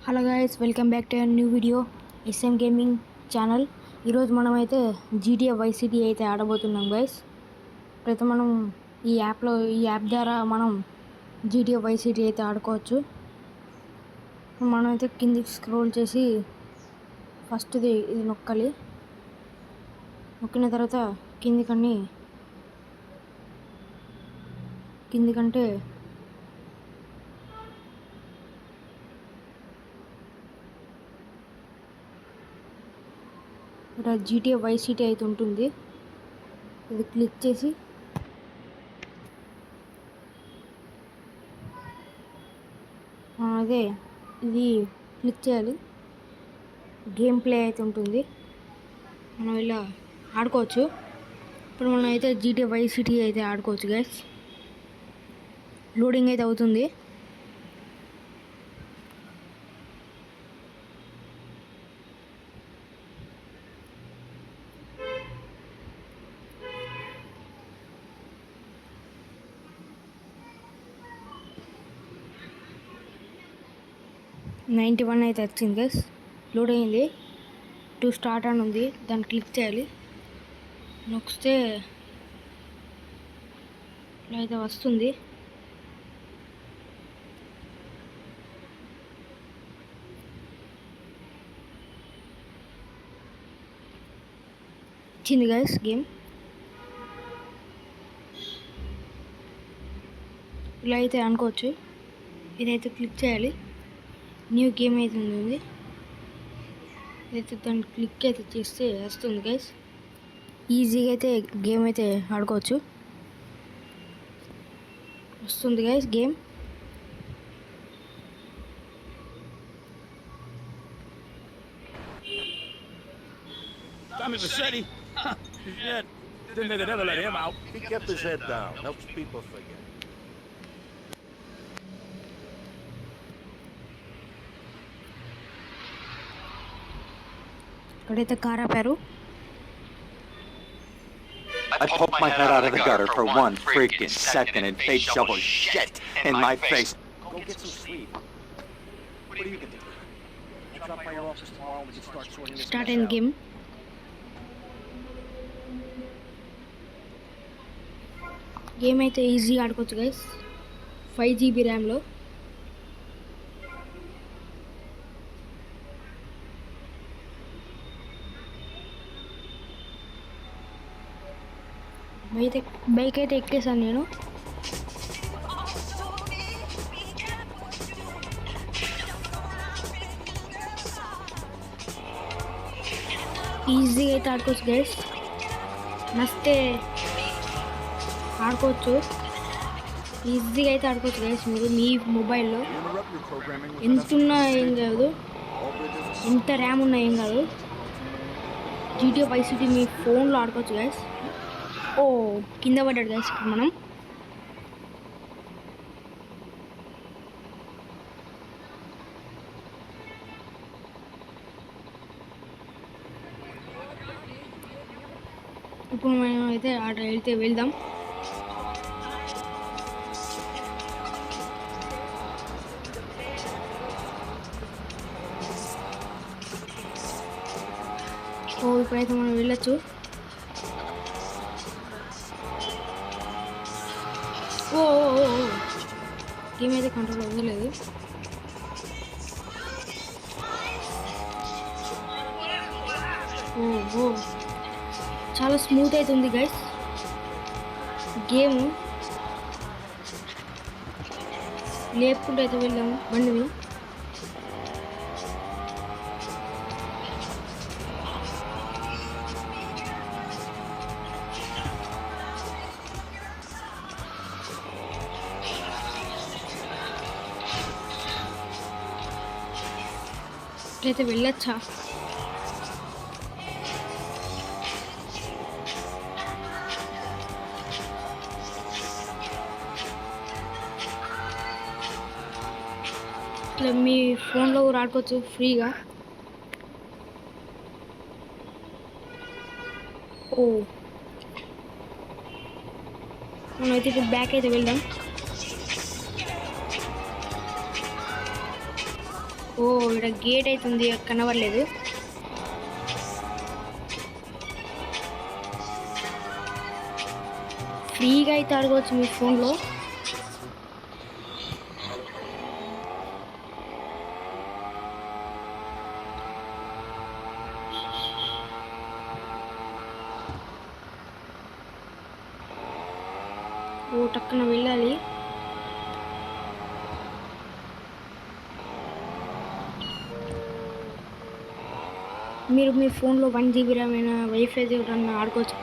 Hello guys, welcome back to new video SM gaming channel. ఈరోజు మనమైతే GTA vice city అయితే ఆడబోతున్నాం guys. ప్రతి మనం ఈ యాప్ ద్వారా మనం GTA వైస్ సిటీ అయితే ఆడుకోవచ్చు. మనమైతే కిందికి స్క్రోల్ చేసి ఫస్ట్ది ఇది నొక్కాలి. నొక్కిన తర్వాత కిందికంటే ఇక్కడ GTA వైస్ సిటీ అయితే ఉంటుంది. ఇది క్లిక్ చేసి అదే ఇది క్లిక్ చేయాలి. గేమ్ ప్లే అయితే ఉంటుంది, మనం ఇలా ఆడుకోవచ్చు. ఇప్పుడు మనం అయితే GTA వైస్ సిటీ అయితే ఆడుకోవచ్చు గైస్. లోడింగ్ అయితే అవుతుంది. $91 అయితే వచ్చింది గైస్. లోడ్ అయింది. టు స్టార్ట్ అని ఉంది, దాన్ని క్లిక్ చేయాలి. నొక్కితే ఇలా అయితే వస్తుంది. వచ్చింది గైస్ గేమ్. ఇలా అయితే అనుకోవచ్చు. ఇదైతే క్లిక్ చేయాలి. న్యూ గేమ్ అయితే ఉంది. అయితే దాన్ని క్లిక్ అయితే చేస్తే వస్తుంది గైస్. ఈజీగా అయితే గేమ్ అయితే ఆడుకోవచ్చు. వస్తుంది guys game. Tommy Vercetti? Yeah, didn't think they'd ever let him out. He kept his head down. Helps people forget. ఇక్కడైతే కార్ ఆపారు. I poked my head out of the gutter for one freaking second and they shoveled shit in my face. Go get some sleep. What are you gonna do? You drop by your office tomorrow and we can start sorting this start mess అయిన out. Game. Game అయితే ఈజీగా ఆడుకోవచ్చు guys. 5GB ర్యామ్లో. Bike అయితే ఎక్కేసాను నేను. ఈజీగా అయితే ఆడుకోవచ్చు guys. నచ్చితే ఆడుకోవచ్చు. ఈజీగా అయితే ఆడుకోవచ్చు గైస్. మీరు మీ మొబైల్లో ఎంత ఉన్నా ఏం కాదు, ఎంత ర్యామ్ ఉన్నా ఏం కాదు. GTA వైస్ సిటీ మీ ఫోన్లో ఆడుకోవచ్చు గైస్. ఓ కింద పడ్డాడు గైస్. ఇప్పుడు మనం అయితే అయితే వెళ్దాం. ఓ ఇప్పుడైతే మనం వెళ్ళొచ్చు. ఓ గేమ్ అయితే కంట్రోల్ అవ్వలేదు. ఓ చాలా స్మూత్ అవుతుంది గైస్ గేమ్. లేపుకుంటూ అయితే వెళ్ళాము బండిని. ఇట్లయితే వెళ్ళొచ్చా? ఇట్లా మీ ఫోన్లో కూడా ఆడుకోవచ్చు ఫ్రీగా. ఓ మనమైతే ఇప్పుడు బ్యాక్ అయితే వెళ్దాం. ఓ ఇక్కడ గేట్ అవుతుంది కనబడలేదు. ఫ్రీగా అయితే ఆడుకోవచ్చు మీ ఫోన్లో. ఓ టక్కున వెళ్ళాలి. మీరు మీ ఫోన్లో 1 GB ర్యామ్ అయినా వైఫై ఎవరన్నా ఆడుకోవచ్చు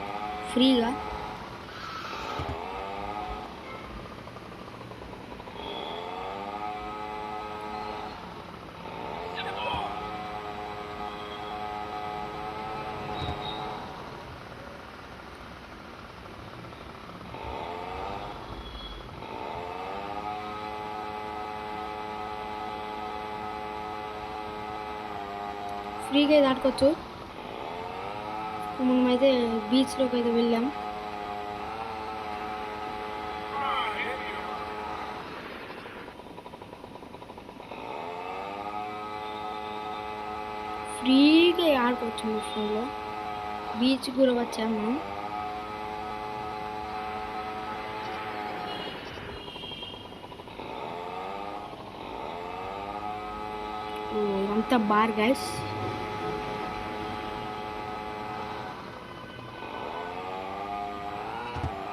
ఫ్రీగా. ఫ్రీగా అయితే ఆడుకోవచ్చు. మనమైతే బీచ్లోకి అయితే వెళ్ళాం. ఫ్రీగా ఆడుకోవచ్చు మీ ఫోన్లో. బీచ్ కూడా వచ్చాము మనం. ఇదంతా బార్ గైస్.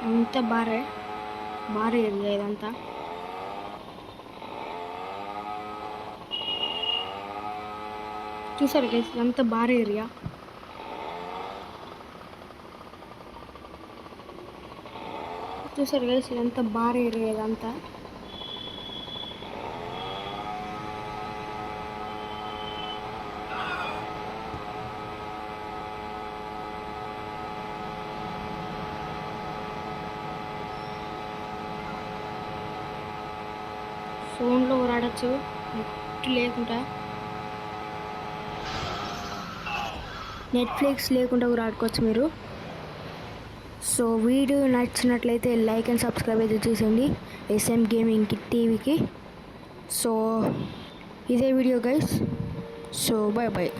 అంతా బార్ ఏరియా ఇదంతా. చూసారు గైస్, ఇదంతా బార్ ఏరియా. చూసారు గైస్, ఇదంతా బార్ ఏరియా ఇదంతా. ఫోన్లో కూడా ఆడచ్చు, నెట్ లేకుండా. నెట్ఫ్లిక్స్ లేకుండా కూడా ఆడుకోవచ్చు మీరు. సో వీడియో నచ్చినట్లయితే లైక్ అండ్ సబ్స్క్రైబ్ అయితే చేసేయండి SM గేమింగ్ టీవీకి. సో ఇదే వీడియో గైస్. So bye.